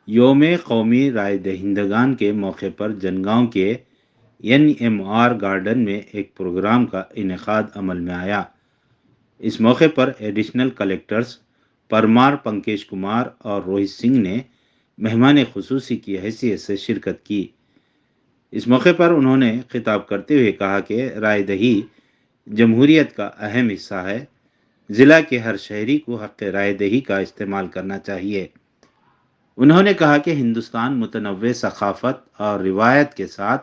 योम कौमी राय दहिंदगान के मौके पर जनगांव के NMR गार्डन में एक प्रोग्राम का इनेकाद अमल में आया। इस मौके पर एडिशनल कलेक्टर्स परमार पंकज कुमार और रोहित सिंह ने मेहमान खुसूसी की हैसियत से शिरकत की। इस मौके पर उन्होंने खिताब करते हुए कहा कि राय दही जमहूरियत का अहम हिस्सा है। ज़िला के हर शहरी को हक़ राय दही का इस्तेमाल करना चाहिए। उन्होंने कहा कि हिंदुस्तान मुतनव्वे सकाफत और रिवायत के साथ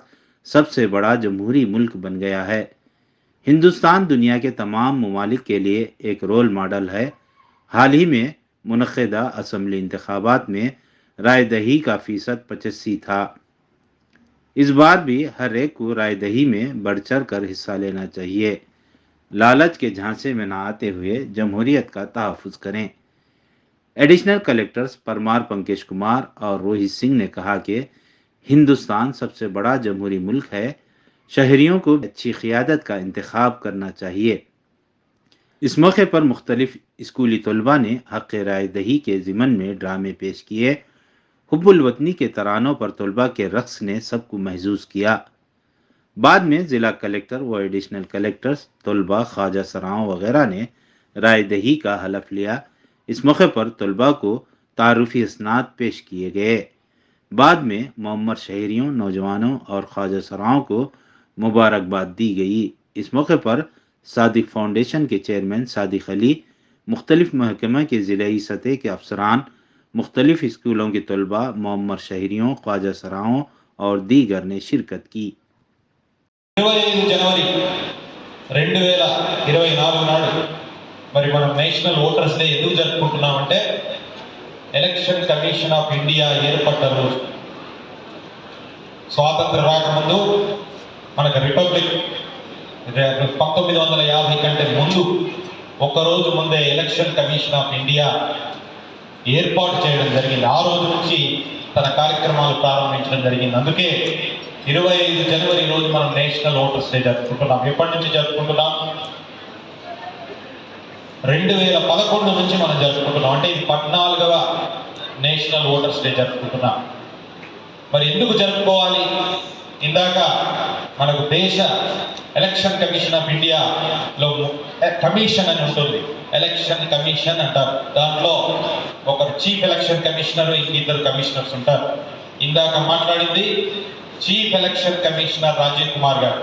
सबसे बड़ा जमहूरी मुल्क बन गया है। हिंदुस्तान दुनिया के तमाम ममालिक के लिए एक रोल मॉडल है। हाल ही में मुनक़दा असम्बली इंतखाबात में राय दही का फ़ीसद 85 था। इस बार भी हर एक को राय दही में बढ़ चढ़ कर हिस्सा लेना चाहिए। लालच के झांसे में न आते हुए जमहूरियत का तहफ़्फ़ुज़ करें। एडिशनल कलेक्टर्स परमार पंकज कुमार और रोहित सिंह ने कहा कि हिंदुस्तान सबसे बड़ा जमहूरी मुल्क है। शहरियों को अच्छी क़ियादत का इंतखाब करना चाहिए। इस मौके पर मुख्तलिफ स्कूली तलबा ने हक़ राय दही के ज़िमन में ड्रामे पेश किए। हुब्बुल वतनी के तरानों पर तलबा के रक़्स ने सबको महजूज़ किया। बाद में ज़िला कलेक्टर व एडिशनल कलेक्टर्स, तलबा, ख्वाजा सराओं वगैरह ने राय दही का हलफ लिया। इस मौके पर तलबा को तारुफ़ी इसनाद पेश किए गए। बाद में मोअम्मर शहरियों, नौजवानों और ख्वाजा सराओं को मुबारकबाद दी गई। इस मौके पर सादिक फाउंडेशन के चेयरमैन सादिक अली, मुख्तलिफ महकमा के ज़िलाई सतह के अफसरान, मुख्तलिफ स्कूलों के तलबा, मोअम्मर शहरियों, ख्वाजा सराओं और दीगर ने शिरकत की। 25 జనవరి 2024 నాడు మరి మనం నేషనల్ ఓటర్స్ డే ఎందుకు జరుపుకుంటున్నామంటే ఎలక్షన్ కమిషన్ ఆఫ్ ఇండియా ఏర్పడ్డ రోజు. స్వాతంత్రం రాకముందు మనకు రిపబ్లిక్ 1950 కంటే ముందు ఒక్కరోజు ముందే ఎలక్షన్ కమిషన్ ఆఫ్ ఇండియా ఏర్పాటు చేయడం జరిగింది. ఆ రోజు నుంచి తన కార్యక్రమాలు ప్రారంభించడం జరిగింది. అందుకే 25 జనవరి రోజు మనం నేషనల్ ఓటర్స్ డే జరుపుకుంటున్నాం. ఎప్పటి నుంచి జరుపుకుంటున్నాం? 2011 నుంచి మనం జరుపుకుంటున్నాం. అంటే ఇది 14వ నేషనల్ ఓటర్స్ డే జరుపుకుంటున్నాం. మరి ఎందుకు జరుపుకోవాలి? ఇందాక మనకు దేశ ఎలక్షన్ కమిషన్ ఆఫ్ ఇండియాలో కమిషన్ అని ఉంటుంది. ఎలక్షన్ కమిషన్ అంటారు. దాంట్లో ఒకరు చీఫ్ ఎలక్షన్ కమిషనర్, ఇద్దరు కమిషనర్స్ ఉంటారు. ఇందాక మాట్లాడింది chief election commissioner Rajiv Kumar గారు.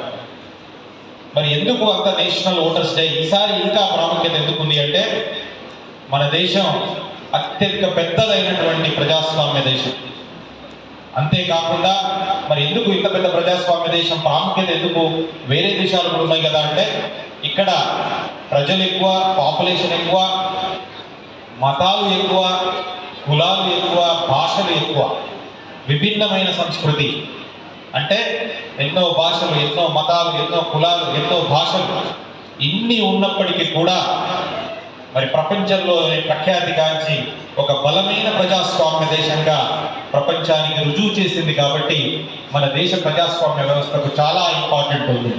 మరి ఎందుకు అంత నేషనల్ ఓటర్స్ డే ఈసారి ఇంకా ప్రాముఖ్యత ఎందుకు ఉంది అంటే మన దేశం అత్యధిక పెద్దదైనటువంటి ప్రజాస్వామ్య దేశం. అంతేకాకుండా మరి ఎందుకు ఇంత పెద్ద ప్రజాస్వామ్య దేశం ప్రాముఖ్యత ఎందుకు? వేరే దేశాలు కూడా ఉన్నాయి కదా అంటే ఇక్కడ ప్రజలు ఎక్కువ, పాపులేషన్ ఎక్కువ, మతాలు ఎక్కువ, కులాలు ఎక్కువ, భాషలు ఎక్కువ, విభిన్నమైన సంస్కృతి. అంటే ఎన్నో భాషలు, ఎన్నో మతాలు, ఎన్నో కులాలు, ఎన్నో భాషలు ఇన్ని ఉన్నప్పటికీ కూడా మరి ప్రపంచంలో ప్రఖ్యాతిగాంచి ఒక బలమైన ప్రజాస్వామ్య దేశంగా ప్రపంచానికి రుజువు చేసింది. కాబట్టి మన దేశ ప్రజాస్వామ్య వ్యవస్థకు చాలా ఇంపార్టెంట్ ఉంది.